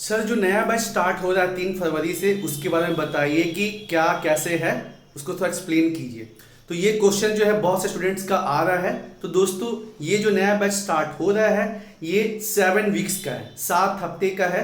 Sir जो नया batch start हो रहा है 3 फरवरी से, उसके बारे में बताइए कि क्या कैसे है, उसको थोड़ा एक्सप्लेन कीजिए। तो ये क्वेश्चन जो है बहुत से स्टूडेंट्स का आ रहा है। तो दोस्तों ये जो नया बैच स्टार्ट हो रहा है ये 7 वीक्स का है, 7 हफ्ते का है।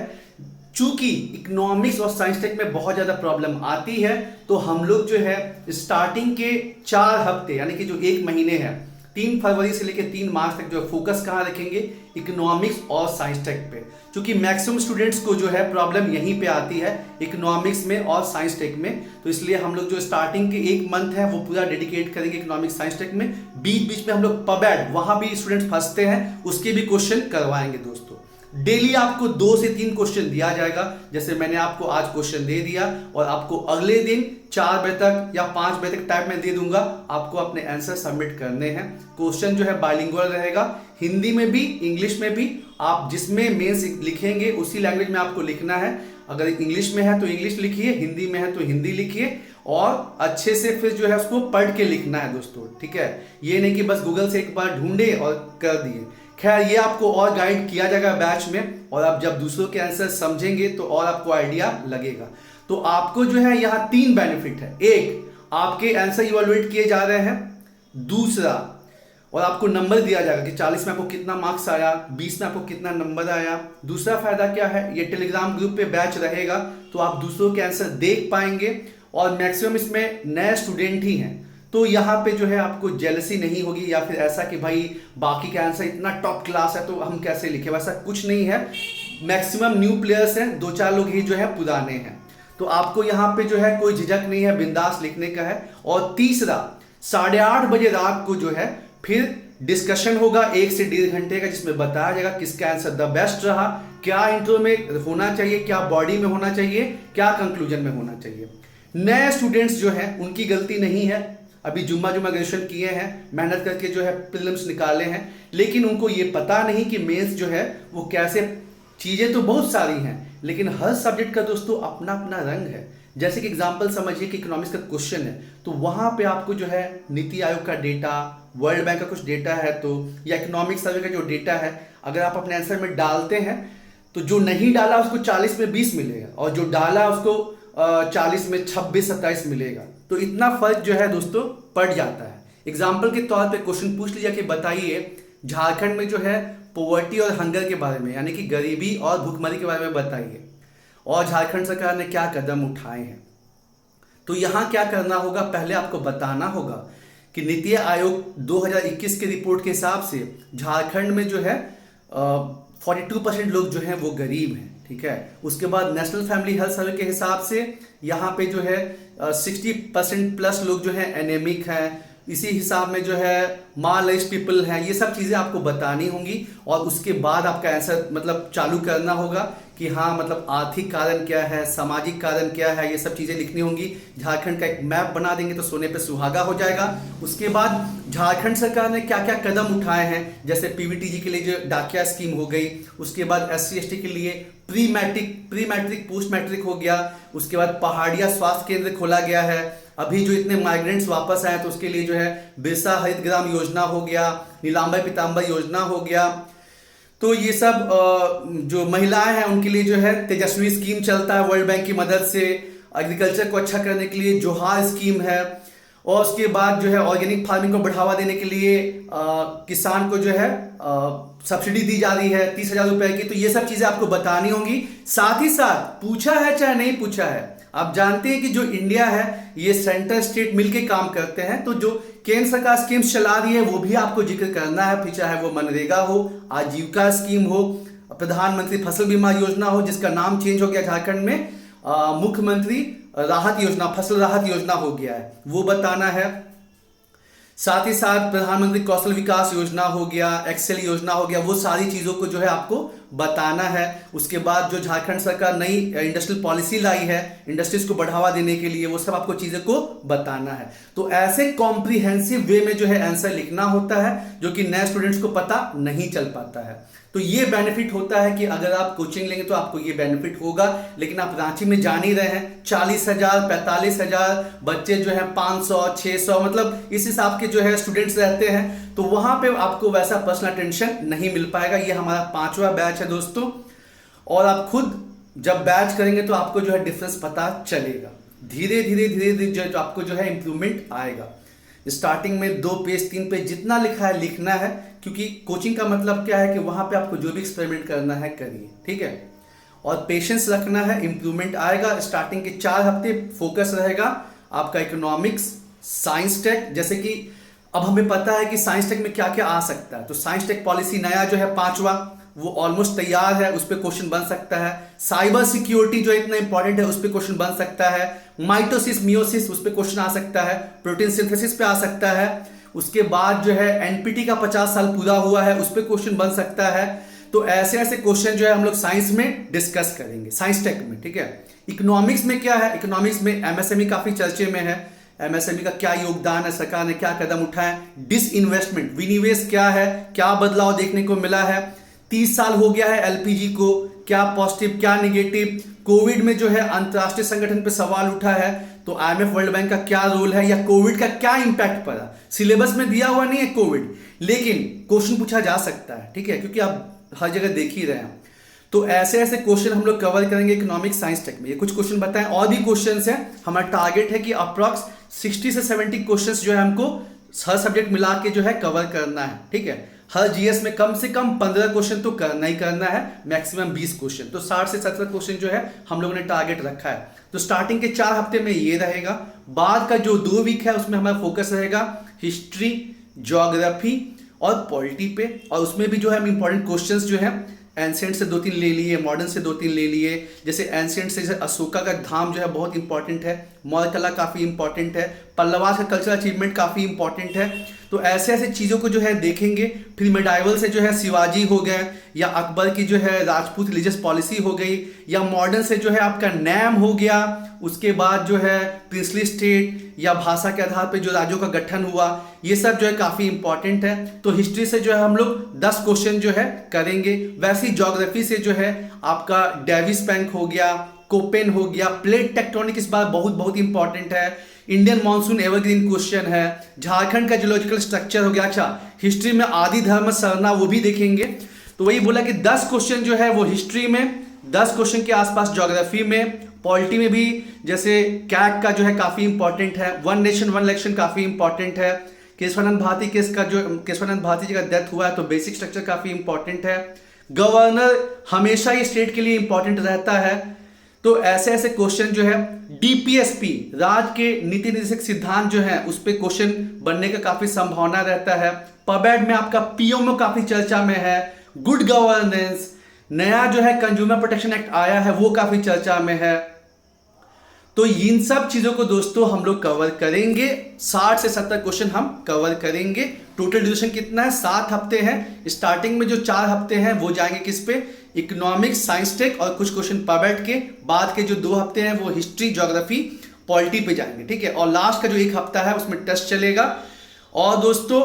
चूंकि इकोनॉमिक्स और साइंस टेक में बहुत ज़्यादा प्रॉब्लम आती है, तो हम लोग जो है स्टार्टिंग के 4 हफ्ते यानी कि जो 1 महीने हैं, 3 फरवरी से लेकर 3 मार्च तक जो फोकस कहाँ रखेंगे, इकोनॉमिक्स और साइंस टेक पे। क्योंकि मैक्सिमम स्टूडेंट्स को जो है प्रॉब्लम यहीं पे आती है, इकोनॉमिक्स में और साइंस टेक में। तो इसलिए हम लोग जो स्टार्टिंग के 1 मंथ है वो पूरा डेडिकेट करेंगे इकोनॉमिक्स साइंस टेक में। बीच बीच में हम लोग पबैड, वहां भी स्टूडेंट्स फंसते हैं, उसके भी क्वेश्चन करवाएंगे दोस्तों। डेली आपको 2 से 3 क्वेश्चन दिया जाएगा, जैसे मैंने आपको आज क्वेश्चन दे दिया और आपको अगले दिन 4 बजे तक या 5 बजे तक टाइम में दे दूंगा। आपको अपने आंसर सबमिट करने हैं। क्वेश्चन जो है बाइलिंगुअल रहेगा, हिंदी में भी इंग्लिश में भी। आप जिसमें मेंस लिखेंगे उसी लैंग्वेज में आपको लिखना है। अगर इंग्लिश में है तो इंग्लिश लिखिए, हिंदी में है तो हिंदी लिखिए, और अच्छे से फिर जो है उसको पढ़ के लिखना है दोस्तों, ठीक है। ये नहीं कि बस गूगल से एक बार ढूंढे और कर दिए। खैर ये आपको और गाइड किया जाएगा बैच में, और आप जब दूसरों के आंसर समझेंगे तो और आपको आइडिया लगेगा। तो आपको जो है यहाँ 3 बेनिफिट है। एक, आपके आंसर इवैल्यूएट किए जा रहे हैं। दूसरा, और आपको नंबर दिया जाएगा कि 40 में आपको कितना मार्क्स आया, 20 में आपको कितना नंबर आया। दूसरा फायदा क्या है, ये टेलीग्राम ग्रुप पे बैच रहेगा, तो आप दूसरों के आंसर देख पाएंगे। और मैक्सिमम इसमें नए स्टूडेंट ही हैं, तो यहाँ पे जो है आपको जेलसी नहीं होगी या फिर ऐसा कि भाई बाकी का आंसर इतना टॉप क्लास है तो हम कैसे लिखे, वैसा कुछ नहीं है। मैक्सिमम न्यू प्लेयर्स हैं, 2-4 लोग ही जो है पुराने हैं। तो आपको यहाँ पे जो है कोई झिझक नहीं है, बिंदास लिखने का है। और तीसरा, 8:30 बजे रात को जो है फिर डिस्कशन होगा 1 से 1.5 घंटे का, जिसमें बताया जाएगा किसका आंसर द बेस्ट रहा, क्या इंट्रो में होना चाहिए, क्या बॉडी में होना चाहिए, क्या कंक्लूजन में होना चाहिए। नए स्टूडेंट्स जो हैं उनकी गलती नहीं है, अभी जुम्मा ग्रेजुएशन किए हैं, मेहनत करके जो है प्रीलिम्स निकाले हैं, लेकिन उनको ये पता नहीं कि मेंस जो है वो कैसे। चीजें तो बहुत सारी हैं, लेकिन हर सब्जेक्ट का दोस्तों अपना अपना रंग है। जैसे कि एग्जांपल समझिए कि इकोनॉमिक्स का क्वेश्चन है, तो वहां पे आपको जो है नीति आयोग का डेटा, वर्ल्ड बैंक का कुछ डेटा है तो, या इकोनॉमिक सर्वे का जो डेटा है, अगर आप अपने आंसर में डालते हैं तो जो नहीं डाला उसको 40 में 20 मिलेगा, और जो डाला उसको 40 में 26-27 मिलेगा। तो इतना फर्क जो है दोस्तों पड़ जाता है। एग्जाम्पल के तौर पे क्वेश्चन पूछ लीजिए कि बताइए झारखंड में जो है पॉवर्टी और हंगर के बारे में, यानी कि गरीबी और भूखमरी के बारे में बताइए, और झारखंड सरकार ने क्या कदम उठाए हैं। तो यहाँ क्या करना होगा, पहले आपको बताना होगा कि नीति आयोग 2021 के रिपोर्ट के हिसाब से झारखंड में जो है 42% लोग जो हैं वो गरीब हैं, ठीक है। उसके बाद नेशनल फैमिली हेल्थ सर्वे के हिसाब से यहाँ पे जो है 60% प्लस लोग जो है एनेमिक हैं। इसी हिसाब में जो है मार्जिनलाइज्ड पीपल हैं। ये सब चीज़ें आपको बतानी होंगी, और उसके बाद आपका आंसर मतलब चालू करना होगा कि हाँ मतलब आर्थिक कारण क्या है, सामाजिक कारण क्या है, ये सब चीज़ें लिखनी होंगी। झारखंड का एक मैप बना देंगे तो सोने पे सुहागा हो जाएगा। उसके बाद झारखंड सरकार ने क्या क्या कदम उठाए हैं, जैसे पीवीटीजी के लिए जो डाकिया स्कीम हो गई, उसके बाद SC/ST के लिए प्री मैट्रिक पोस्ट मैट्रिक हो गया, उसके बाद पहाड़िया स्वास्थ्य केंद्र खोला गया है। अभी जो इतने माइग्रेंट्स वापस आए तो उसके लिए जो है बिरसा हरित ग्राम योजना हो गया, नीलांबर पीतांबर योजना हो गया। तो ये सब जो महिलाएं हैं उनके लिए जो है तेजस्वी स्कीम चलता है वर्ल्ड बैंक की मदद से। एग्रीकल्चर को अच्छा करने के लिए जोहार स्कीम है, और उसके बाद जो है ऑर्गेनिक फार्मिंग को बढ़ावा देने के लिए किसान को जो है सब्सिडी दी जा रही है 30,000 रुपए की। तो ये सब चीजें आपको बतानी होंगी। साथ ही साथ पूछा है चाहे नहीं पूछा है, आप जानते हैं कि जो इंडिया है ये सेंटर स्टेट मिलके काम करते हैं, तो जो केंद्र सरकार स्कीम्स चला रही है वो भी आपको जिक्र करना है, फिर चाहे वो मनरेगा हो, आजीविका स्कीम हो, प्रधानमंत्री फसल बीमा योजना हो, जिसका नाम चेंज हो गया झारखंड में, मुख्यमंत्री राहत योजना, फसल राहत योजना हो गया है, वो बताना है। साथ ही साथ प्रधानमंत्री कौशल विकास योजना हो गया, एक्सेल योजना हो गया, वो सारी चीजों को जो है आपको बताना है। उसके बाद जो झारखंड सरकार नई इंडस्ट्रियल पॉलिसी लाई है इंडस्ट्रीज को बढ़ावा देने के लिए, वो सब आपको चीजें को बताना है। तो ऐसे कॉम्प्रिहेंसिव वे में जो है आंसर लिखना होता है, जो कि नए स्टूडेंट्स को पता नहीं चल पाता है। तो ये बेनिफिट होता है कि अगर आप कोचिंग लेंगे तो आपको ये बेनिफिट होगा। लेकिन आप रांची में जान ही रहे हैं 40,000 45,000 बच्चे जो है 500 600 मतलब इस हिसाब के जो है स्टूडेंट्स रहते हैं, तो वहां पे आपको वैसा पर्सनल अटेंशन नहीं मिल पाएगा। ये हमारा 5वां बैच है दोस्तों, और आप खुद जब बैच करेंगे तो आपको जो है डिफरेंस पता चलेगा। धीरे धीरे धीरे धीरे जो आपको जो है इंप्रूवमेंट आएगा। स्टार्टिंग में 2 पेज 3 पेज जितना लिखा है लिखना है, क्योंकि कोचिंग का मतलब क्या है कि वहां पे आपको जो भी एक्सपेरिमेंट करना है करिए, ठीक है। और पेशेंस रखना है, इंप्रूवमेंट आएगा। स्टार्टिंग के 4 हफ्ते फोकस रहेगा आपका इकोनॉमिक्स, साइंस टेक। जैसे कि अब हमें पता है कि साइंस टेक में क्या क्या आ सकता है, तो साइंस टेक पॉलिसी नया जो है 5वां वो ऑलमोस्ट तैयार है, उस पर क्वेश्चन बन सकता है। साइबर सिक्योरिटी जो इतना इंपॉर्टेंट है उस पर क्वेश्चन बन सकता है। माइटोसिस मियोसिस उस पर क्वेश्चन आ सकता है। प्रोटीन सिंथेसिस पे आ सकता है। उसके बाद जो है एनपीटी का 50 साल पूरा हुआ है, उस पर क्वेश्चन बन सकता है। तो ऐसे ऐसे क्वेश्चन जो है हम लोग साइंस में डिस्कस करेंगे, साइंस टेक में, ठीक है। इकोनॉमिक्स में क्या है, इकोनॉमिक्स में एमएसएमई काफी चर्चे में है। एमएसएमई का क्या योगदान है, सरकार ने क्या कदम उठाए, डिसइन्वेस्टमेंट विनिवेश क्या है, क्या बदलाव देखने को मिला है। 30 साल हो गया है एलपीजी को, क्या पॉजिटिव क्या निगेटिव। कोविड में जो है अंतरराष्ट्रीय संगठन पे सवाल उठा है, तो आईएमएफ वर्ल्ड बैंक का क्या रोल है, या कोविड का क्या इंपैक्ट पड़ा। सिलेबस में दिया हुआ नहीं है कोविड, लेकिन क्वेश्चन पूछा जा सकता है, ठीक है, क्योंकि आप हर जगह देख ही रहे हैं। तो ऐसे ऐसे क्वेश्चन हम लोग कवर करेंगे इकोनॉमिक्स साइंस टेक में। ये कुछ क्वेश्चन बताएं, और भी क्वेश्चंस हैं। हमारा टारगेट है कि अप्रॉक्स 60 से 70 क्वेश्चंस जो है हमको हर सब्जेक्ट मिला के जो है कवर करना है, ठीक है। हर जीएस में कम से कम 15 क्वेश्चन तो करना ही करना है, मैक्सिमम 20 क्वेश्चन, तो 60 से 70 क्वेश्चन जो है हम लोगों ने टारगेट रखा है। तो स्टार्टिंग के 4 हफ्ते में ये रहेगा। बाद का जो 2 वीक है उसमें हमारा फोकस रहेगा हिस्ट्री, ज्योग्राफी और पॉलिटी पे। और उसमें भी जो है हम इंपॉर्टेंट क्वेश्चंस जो है एंशिएंट से 2-3 ले लिए, मॉडर्न से 2-3 ले लिए। जैसे एंशिएंट से जैसे अशोका का धाम जो है बहुत इंपॉर्टेंट है, मौर्य कला काफ़ी इंपॉर्टेंट है, पल्लवास का कल्चरल अचीवमेंट काफ़ी इंपॉर्टेंट है। तो ऐसे ऐसे चीज़ों को जो है देखेंगे। फिर मेडाइवल से जो है शिवाजी हो गए, या अकबर की जो है राजपूत रिलीजियस पॉलिसी हो गई, या मॉडर्न से जो है आपका नैम हो गया। उसके बाद जो है प्रिंसली स्टेट या भाषा के आधार पर जो राज्यों का गठन हुआ, ये सब जो है काफ़ी इंपॉर्टेंट है। तो हिस्ट्री से जो है हम लोग 10 क्वेश्चन जो है करेंगे। वैसे ही ज्योग्राफी से जो है आपका डेविस बैंक हो गया, कोपेन हो गया, प्लेट टेक्टोनिक इस बार बहुत बहुत इंपॉर्टेंट है। इंडियन मॉनसून एवरग्रीन क्वेश्चन है। झारखंड का जियोलॉजिकल स्ट्रक्चर हो गया। अच्छा, हिस्ट्री में आदि धर्म सरना वो भी देखेंगे। तो वही बोला कि 10 क्वेश्चन जो है वो हिस्ट्री में, 10 क्वेश्चन के आसपास ज्योग्राफी में, पॉलिटी में भी जैसे कैग का जो है काफी इंपॉर्टेंट है, वन नेशन वन इलेक्शन काफी इंपॉर्टेंट है, केशवानंद भारती केस का जो केशवानंद भारती जी का डेथ हुआ है तो बेसिक स्ट्रक्चर काफी इंपॉर्टेंट है। गवर्नर हमेशा ये स्टेट के लिए इंपॉर्टेंट रहता है। तो ऐसे ऐसे क्वेश्चन जो है डीपीएसपी राज्य के नीति निर्देशक सिद्धांत जो है उस पर क्वेश्चन बनने का काफी संभावना रहता है। पबेड में आपका पीओमओ काफी चर्चा में है। गुड गवर्नेंस, नया जो है कंज्यूमर प्रोटेक्शन एक्ट आया है वो काफी चर्चा में है। तो इन सब चीजों को दोस्तों हम लोग कवर करेंगे। 60 से 70 क्वेश्चन हम कवर करेंगे। टोटल ड्यूरेशन कितना है, 7 हफ्ते हैं। स्टार्टिंग में जो 4 हफ्ते हैं वो जाएंगे किस पे, इकोनॉमिक्स साइंस टेक और कुछ क्वेश्चन पबेट के। बाद के जो 2 हफ्ते हैं वो हिस्ट्री ज्योग्राफी पॉलिटी पे जाएंगे, ठीक है। और लास्ट का जो 1 हफ्ता है उसमें टेस्ट चलेगा। और दोस्तों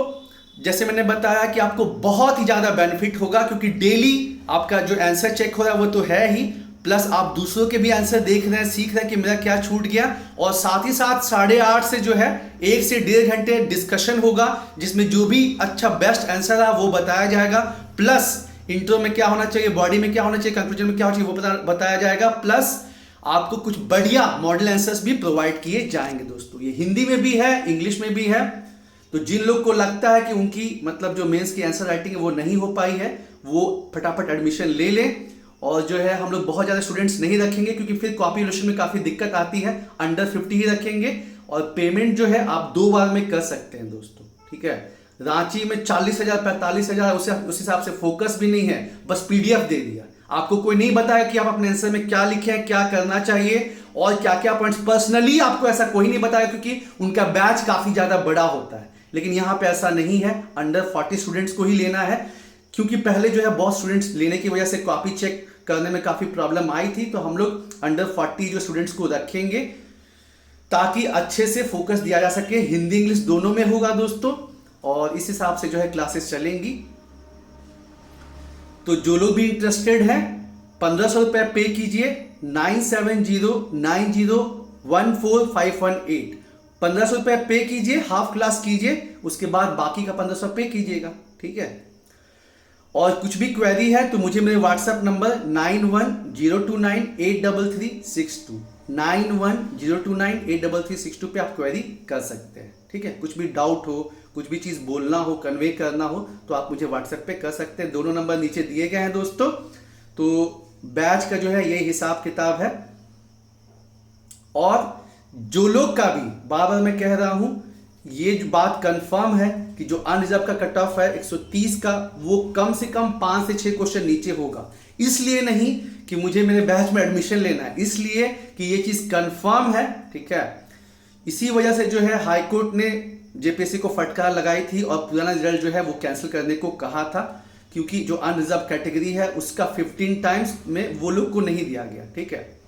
जैसे मैंने बताया कि आपको बहुत ही ज्यादा बेनिफिट होगा, क्योंकि डेली आपका जो आंसर चेक हो रहा है वो तो है ही, प्लस आप दूसरों के भी आंसर देख रहे हैं, सीख रहे हैं कि मेरा क्या छूट गया। और साथ ही साथ 8:30 से जो है 1 से 1.5 घंटे डिस्कशन होगा, जिसमें जो भी अच्छा बेस्ट आंसर है वो बताया जाएगा। प्लस इंट्रो में क्या होना चाहिए, बॉडी में क्या होना चाहिए, कंक्लूजन में क्या होना चाहिए वो बताया जाएगा। प्लस आपको कुछ बढ़िया मॉडल आंसर्स भी प्रोवाइड किए जाएंगे दोस्तों। ये हिंदी में भी है, इंग्लिश में भी है। तो जिन लोग को लगता है कि उनकी मतलब जो मेंस की आंसर राइटिंग है वो नहीं हो पाई है, वो फटाफट एडमिशन ले लें। और जो है हम लोग बहुत ज़्यादा स्टूडेंट्स नहीं रखेंगे, क्योंकि फिर कॉपीलेशन में काफ़ी दिक्कत आती है। अंडर 50 ही रखेंगे। और पेमेंट जो है आप 2 बार में कर सकते हैं दोस्तों, ठीक है। रांची में 40,000 45,000 उस हिसाब से फोकस भी नहीं है, बस पीडीएफ दे दिया। आपको कोई नहीं बताया कि आप अपने आंसर में क्या लिखे हैं, क्या करना चाहिए और क्या क्या पॉइंट्स। पर्सनली आपको ऐसा कोई नहीं बताया, क्योंकि उनका बैच काफ़ी ज़्यादा बड़ा होता है। लेकिन यहाँ पे ऐसा नहीं है, अंडर 40 स्टूडेंट्स को ही लेना है। क्योंकि पहले जो है बहुत स्टूडेंट्स लेने की वजह से कॉपी चेक करने में काफ़ी प्रॉब्लम आई थी, तो हम लोग अंडर 40 जो स्टूडेंट्स को रखेंगे ताकि अच्छे से फोकस दिया जा सके। हिंदी इंग्लिश दोनों में होगा दोस्तों, और इस हिसाब से जो है क्लासेस चलेंगी। तो जो लोग भी इंटरेस्टेड हैं 1500 रुपये पे कीजिए 9709014518। 1500 रुपये पे कीजिए, हाफ क्लास कीजिए, उसके बाद बाकी का 1500 पे कीजिएगा, ठीक है। और कुछ भी क्वेरी है तो मुझे मेरे व्हाट्सएप नंबर 9102983362 9102983362 पे आप क्वेरी कर सकते हैं। ठीक है, कुछ भी डाउट हो, कुछ भी चीज बोलना हो, कन्वे करना हो तो आप मुझे व्हाट्सएप पे कर सकते हैं। दोनों नंबर नीचे दिए गए हैं दोस्तों। तो बैच का जो है ये हिसाब किताब है। और जो लोग का भी बार बार मैं कह रहा हूं, ये जो बात कंफर्म है कि जो अनरिजर्व का कट ऑफ है 130 का, वो कम से कम 5 से 6 क्वेश्चन नीचे होगा। इसलिए नहीं कि मुझे मेरे बैच में एडमिशन लेना है, इसलिए कि ये चीज कंफर्म है। ठीक है, इसी वजह से जो है हाई कोर्ट ने जेपीएससी को फटकार लगाई थी और पुराना रिजल्ट जो है वो कैंसिल करने को कहा था, क्योंकि जो अनरिजर्व कैटेगरी है उसका 15 टाइम्स में वो लोग को नहीं दिया गया। ठीक है,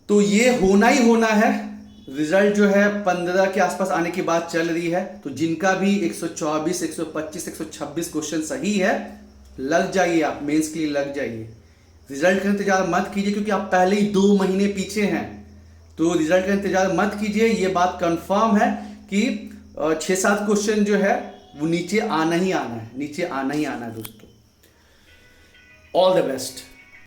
तो ये होना ही होना है। रिजल्ट जो है 15 के आसपास आने की बात चल रही है। तो जिनका भी 124, 125, 126 क्वेश्चन सही है, लग जाइए, आप मेंस के लिए लग जाइए। रिजल्ट का इंतजार मत कीजिए, क्योंकि आप पहले ही 2 महीने पीछे हैं। तो रिजल्ट का इंतजार मत कीजिए। ये बात कंफर्म है कि 6-7 क्वेश्चन जो है वो नीचे आना ही आना है, नीचे आना ही आना है दोस्तों। All the best.